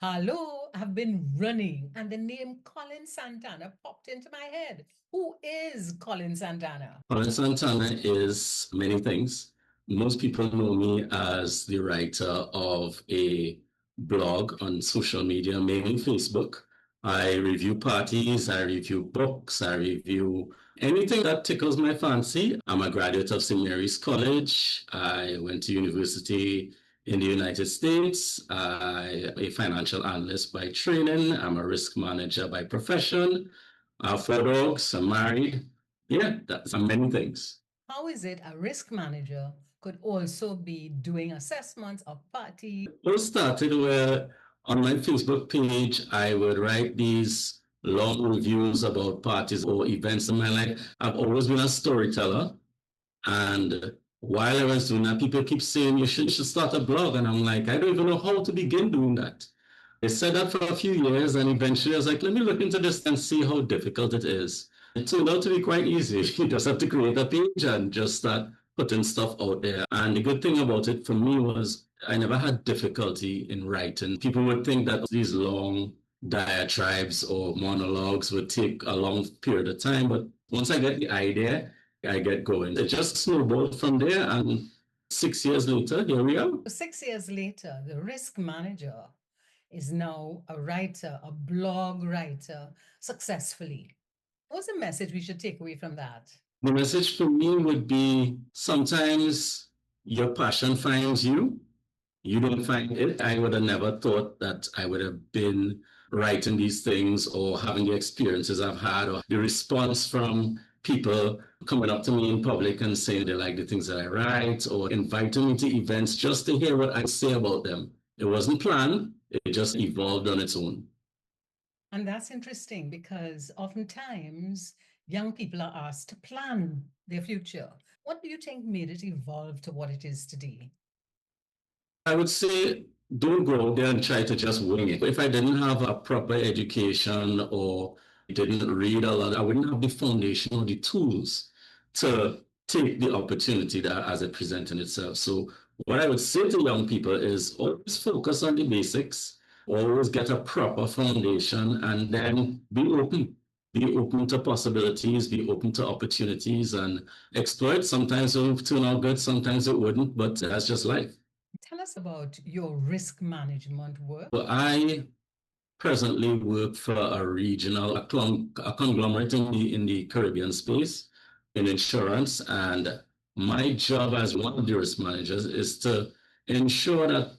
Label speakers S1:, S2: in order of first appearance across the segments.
S1: Hello, I've been running, and the name Colin Santana popped into my head. Who is Colin Santana?
S2: Colin Santana is many things. Most people know me as the writer of a blog on social media, mainly Facebook. I review parties, I review books, I review anything that tickles my fancy. I'm a graduate of St. Mary's College. I went to university in the United States. I'm a financial analyst by training. I'm a risk manager by profession. I have four dogs. I'm married. Yeah, that's many things.
S1: How is it a risk manager could also be doing assessments of parties?
S2: It all started where on my Facebook page, I would write these long reviews about parties or events in my life. I've always been a storyteller. And while I was doing that, people keep saying you should start a blog. And I'm like, I don't even know how to begin doing that. I said that for a few years, and eventually I was like, let me look into this and see how difficult it is. It turned out to be quite easy. You just have to create a page and just start putting stuff out there. And the good thing about it for me was I never had difficulty in writing. People would think that these long diatribes or monologues would take a long period of time, but once I get the idea, I get going. It just snowballed from there, and 6 years later, here we are.
S1: 6 years later, the risk manager is now a writer, a blog writer, successfully. What's the message we should take away from that?
S2: The message for me would be sometimes your passion finds you. You don't find it. I would have never thought that I would have been writing these things or having the experiences I've had or the response from people coming up to me in public and saying they like the things that I write or inviting me to events just to hear what I say about them. It wasn't planned. It just evolved on its own.
S1: And that's interesting because oftentimes young people are asked to plan their future. What do you think made it evolve to what it is today?
S2: I would say don't go out there and try to just wing it. If I didn't have a proper education or didn't read a lot, I wouldn't have the foundation or the tools to take the opportunity that as it presented itself. So what I would say to young people is always focus on the basics, always get a proper foundation, and then be open. Be open to possibilities, be open to opportunities, and explore it. Sometimes it will turn out good, sometimes it wouldn't, but that's just life.
S1: Tell us about your risk management work.
S2: Well, I presently work for a regional, a conglomerate in the Caribbean space in insurance. And my job as one of the risk managers is to ensure that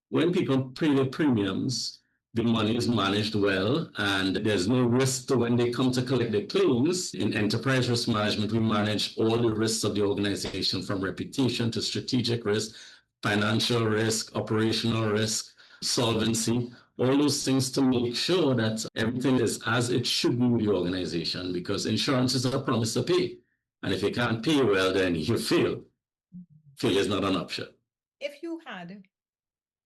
S2: when people pay their premiums, the money is managed well and there's no risk to when they come to collect their claims. In enterprise risk management, we manage all the risks of the organization from reputation to strategic risk, financial risk, operational risk, solvency, all those things to make sure that everything is as it should be with the organization because insurance is a promise to pay. And if you can't pay well, then you fail. Failure is not an option.
S1: If you had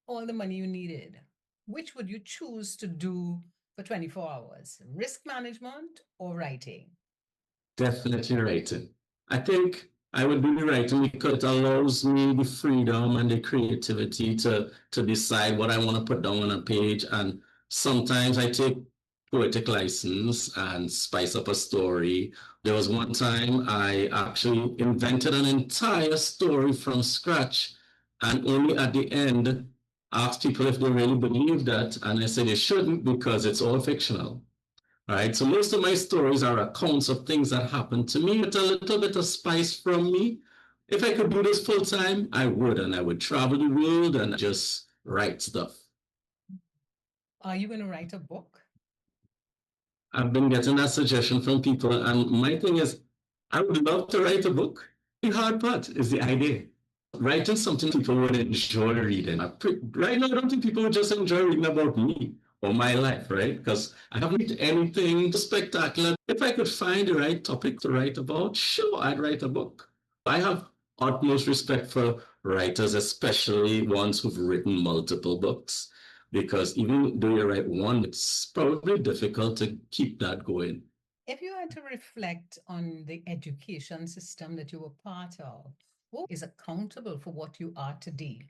S1: all the money you needed, which would you choose to do for 24 hours? Risk management or writing?
S2: Definitely writing. I think I would do the writing because it allows me the freedom and the creativity to decide what I want to put down on a page. And sometimes I take poetic license and spice up a story. There was one time I actually invented an entire story from scratch and only at the end asked people if they really believed that. And I said they shouldn't because it's all fictional. Right. So most of my stories are accounts of things that happened to me with a little bit of spice from me. If I could do this full time, I would, and I would travel the world and just write stuff.
S1: Are you going to write a book?
S2: I've been getting that suggestion from people, and my thing is, I would love to write a book. The hard part is the idea. Writing something people would enjoy reading. Right now, I don't think people would just enjoy reading about me or my life, right? Because I haven't read anything spectacular. If I could find the right topic to write about, sure, I'd write a book. I have utmost respect for writers, especially ones who've written multiple books, because even though you write one, it's probably difficult to keep that going.
S1: If you had to reflect on the education system that you were part of, who is accountable for what you are today?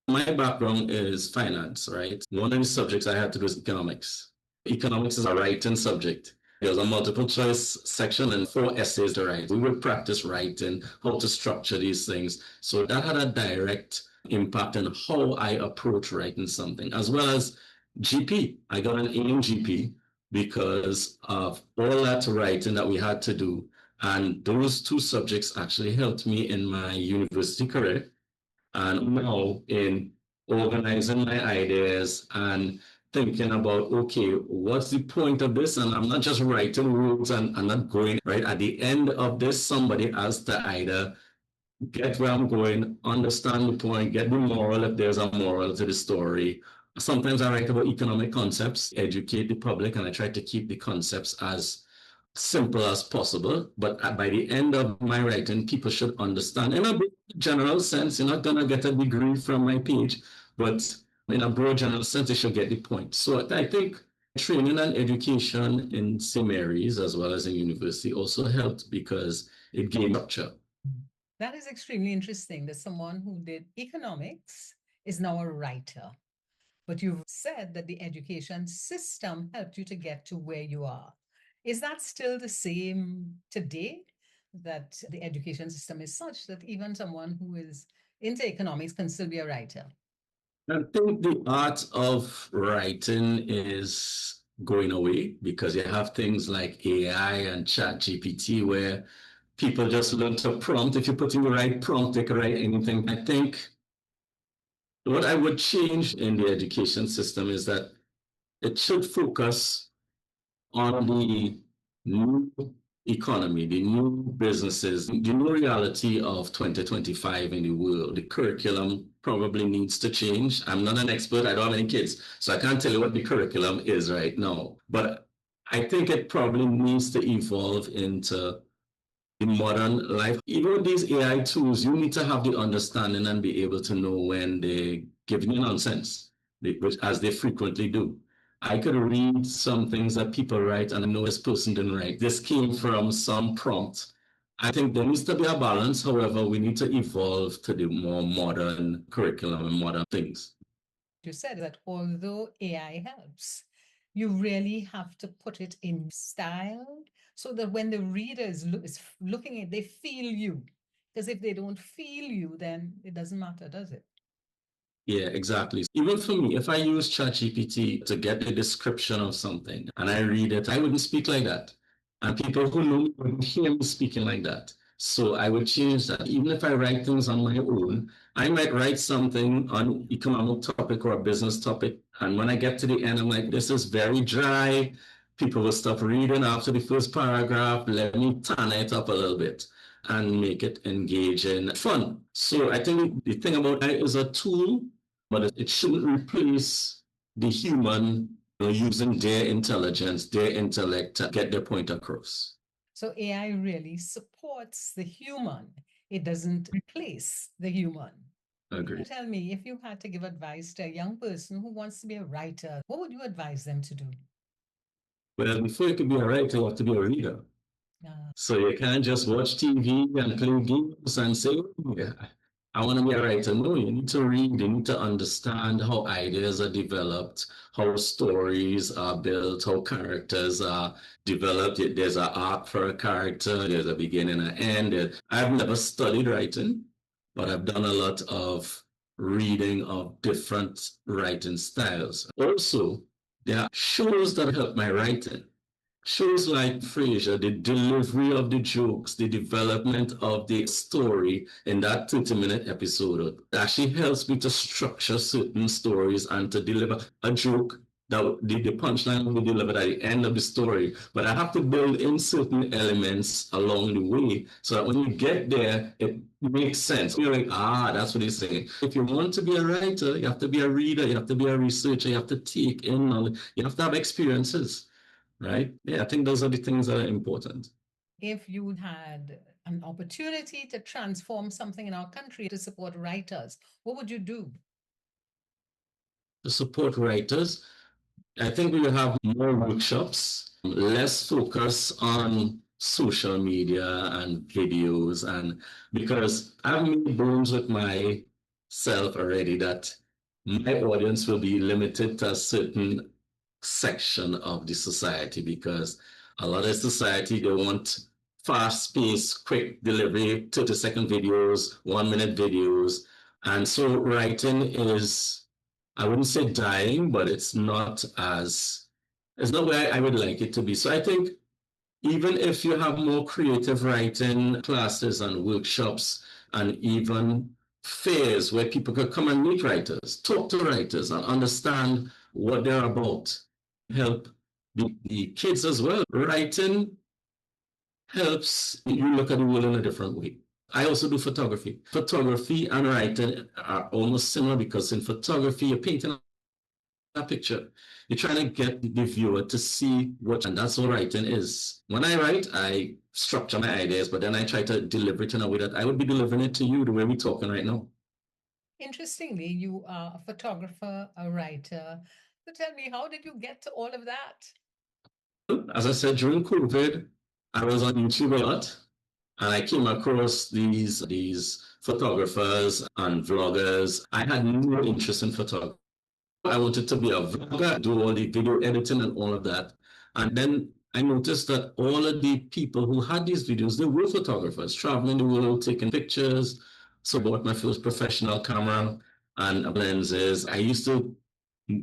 S2: My background is finance, right? One of the subjects I had to do is economics. Economics is a writing subject. There was a multiple choice section and 4 essays to write. We would practice writing, how to structure these things. So that had a direct impact on how I approach writing something, as well as GP. I got an A in GP because of all that writing that we had to do. And those two subjects actually helped me in my university career and now in organizing my ideas and thinking about, okay, what's the point of this? And I'm not just writing rules and I'm not going right at the end of this. Somebody has to either get where I'm going, understand the point, get the moral if there's a moral to the story. Sometimes I write about economic concepts, educate the public, and I try to keep the concepts as simple as possible. But by the end of my writing, people should understand in a general sense. You're not going to get a degree from my page, but in a broad general sense, they should get the point. So I think training and education in seminaries as well as in university also helped because it gave structure.
S1: That is extremely interesting that someone who did economics is now a writer. But you've said that the education system helped you to get to where you are. Is that still the same today? That the education system is such that even someone who is into economics can still be a writer?
S2: I think the art of writing is going away because you have things like AI and Chat GPT where people just learn to prompt. If you put in the right prompt, they can write anything. I think what I would change in the education system is that it should focus on the new economy, the new businesses, the new reality of 2025 in the world. The curriculum probably needs to change. I'm not an expert. I don't have any kids, so I can't tell you what the curriculum is right now. But I think it probably needs to evolve into in modern life. Even with these AI tools, you need to have the understanding and be able to know when they give you nonsense, as they frequently do. I could read some things that people write and I know this person didn't write. This came from some prompt. I think there needs to be a balance. However, we need to evolve to the more modern curriculum and modern things.
S1: You said that although AI helps, you really have to put it in style so that when the reader is looking at, they feel you. Because if they don't feel you, then it doesn't matter, does it?
S2: Yeah, exactly. Even for me, if I use ChatGPT to get the description of something and I read it, I wouldn't speak like that. And people who know me wouldn't hear me speaking like that. So I would change that. Even if I write things on my own, I might write something on economic topic or a business topic. And when I get to the end, I'm like, this is very dry. People will stop reading after the first paragraph. Let me turn it up a little bit and make it engaging, fun. So I think the thing about it is a tool, but it shouldn't replace the human using their intelligence, their intellect to get their point across.
S1: So AI really supports the human. It doesn't replace the human.
S2: Agree.
S1: Tell me, if you had to give advice to a young person who wants to be a writer, what would you advise them to do?
S2: Well, before you can be a writer, you have to be a reader. So you can't just watch TV and play games and say, oh, yeah, I want to be a writer. No, you need to read. You need to understand how ideas are developed, how stories are built, how characters are developed. There's an arc for a character. There's a beginning and end. I've never studied writing, but I've done a lot of reading of different writing styles. Also, there are shows that help my writing. Shows like Frasier, the delivery of the jokes, the development of the story in that 30-minute episode actually helps me to structure certain stories and to deliver a joke that the punchline will be delivered at the end of the story. But I have to build in certain elements along the way so that when you get there, it makes sense. You're like, that's what he's saying. If you want to be a writer, you have to be a reader, you have to be a researcher, you have to take in knowledge, you have to have experiences. Right? Yeah, I think those are the things that are important.
S1: If you had an opportunity to transform something in our country to support writers, what would you do?
S2: To support writers, I think we will have more workshops, less focus on social media and videos, and because I've made bones with my self already that my audience will be limited to a certain section of the society because a lot of society they want fast paced, quick delivery, 30-second videos, 1 minute videos. And so writing is, I wouldn't say dying, but it's not where I would like it to be. So I think even if you have more creative writing classes and workshops and even fairs where people could come and meet writers, talk to writers and understand what they're about, help the kids as well. Writing helps you look at the world in a different way. I also do photography. Photography and writing are almost similar because in photography, you're painting a picture. You're trying to get the viewer to see what, and that's what writing is. When I write, I structure my ideas, but then I try to deliver it in a way that I would be delivering it to you the way we're talking right now.
S1: Interestingly, you are a photographer, a writer. So tell me, how did you get to all of that?
S2: As I said, during COVID, I was on YouTube a lot, and I came across these photographers and vloggers. I had no interest in photography. I wanted to be a vlogger, do all the video editing and all of that. And then I noticed that all of the people who had these videos, they were photographers, traveling the world, taking pictures. So I bought my first professional camera and lenses. I used to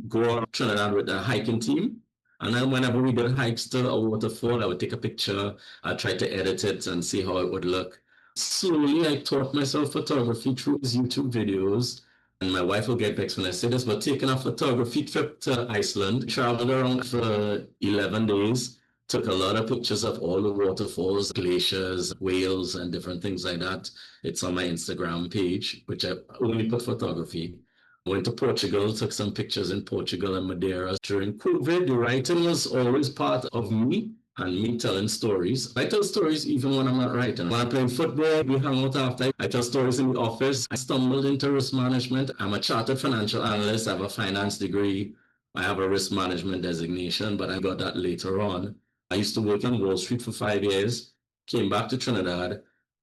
S2: go out Trinidad with a hiking team. And then whenever we did hikes to a waterfall, I would take a picture, I'd try to edit it and see how it would look. Slowly, I taught myself photography through these YouTube videos. And my wife will get vexed when I say this, but taking a photography trip to Iceland, traveled around for 11 days, took a lot of pictures of all the waterfalls, glaciers, whales, and different things like that. It's on my Instagram page, which I only put photography. Went to Portugal, took some pictures in Portugal and Madeira. During COVID, the writing was always part of me and me telling stories. I tell stories even when I'm not writing. When I'm playing football, we hang out after. I tell stories in the office. I stumbled into risk management. I'm a chartered financial analyst. I have a finance degree. I have a risk management designation, but I got that later on. I used to work on Wall Street for 5 years, came back to Trinidad,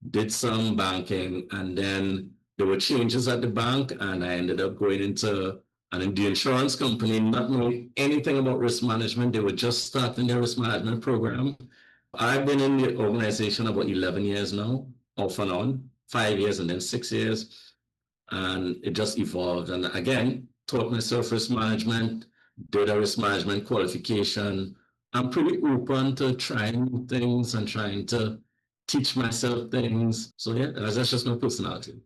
S2: did some banking, and then there were changes at the bank, and I ended up going into the insurance company, not knowing anything about risk management. They were just starting their risk management program. I've been in the organization about 11 years now, off and on, 5 years and then 6 years. And it just evolved. And again, taught myself risk management, did a risk management qualification. I'm pretty open to trying new things and trying to teach myself things. So yeah, that's just my personality.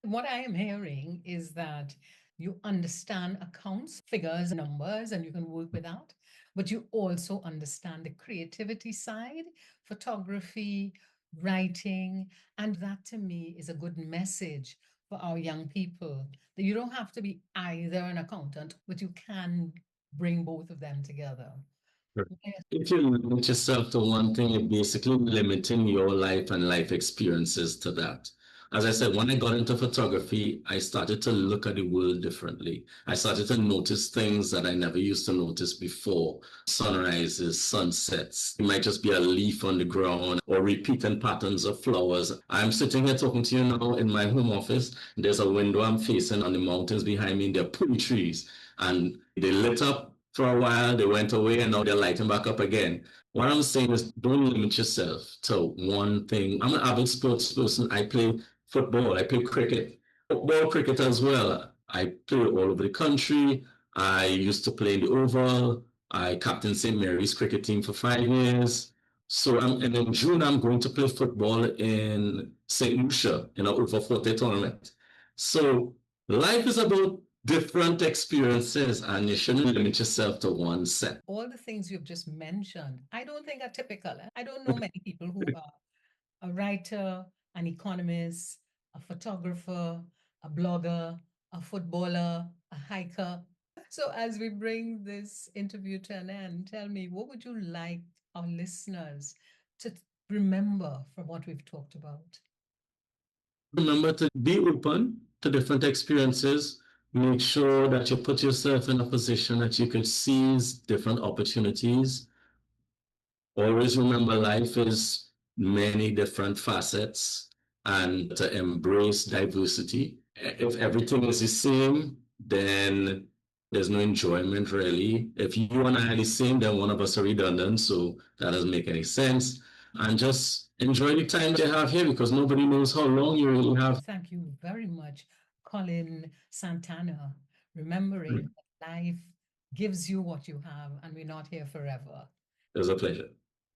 S1: What I am hearing is that you understand accounts, figures, numbers, and you can work with that. But you also understand the creativity side, photography, writing. And that to me is a good message for our young people that you don't have to be either an accountant, but you can bring both of them together. Yes.
S2: If you limit yourself to one thing, you're basically limiting your life and life experiences to that. As I said, when I got into photography, I started to look at the world differently. I started to notice things that I never used to notice before. Sunrises, sunsets. It might just be a leaf on the ground or repeating patterns of flowers. I'm sitting here talking to you now in my home office. There's a window I'm facing on the mountains behind me. There are pretty trees and they lit up for a while, they went away, and now they're lighting back up again. What I'm saying is don't limit yourself to one thing. I'm an avid sports person. I play football, I play cricket, football, cricket as well. I play all over the country. I used to play in the Oval. I captained St. Mary's cricket team for 5 years. And in June, I'm going to play football in St. Lucia in an over 40 tournament. So life is about different experiences, and you shouldn't limit yourself to one set.
S1: All the things you've just mentioned, I don't think are typical. I don't know many people who are a writer, an economist, a photographer, a blogger, a footballer, a hiker. So, as we bring this interview to an end, tell me, what would you like our listeners to remember from what we've talked about?
S2: Remember to be open to different experiences. Make sure that you put yourself in a position that you can seize different opportunities. Always remember life is many different facets and to embrace diversity. if everything is the same, then there's no enjoyment really. If you and I are the same, then one of us are redundant, so that doesn't make any sense. And just enjoy the time that you have here because nobody knows how long you really have.
S1: Thank you very much, Colin Santana, remembering that life gives you what you have and we're not here forever.
S2: It was a pleasure.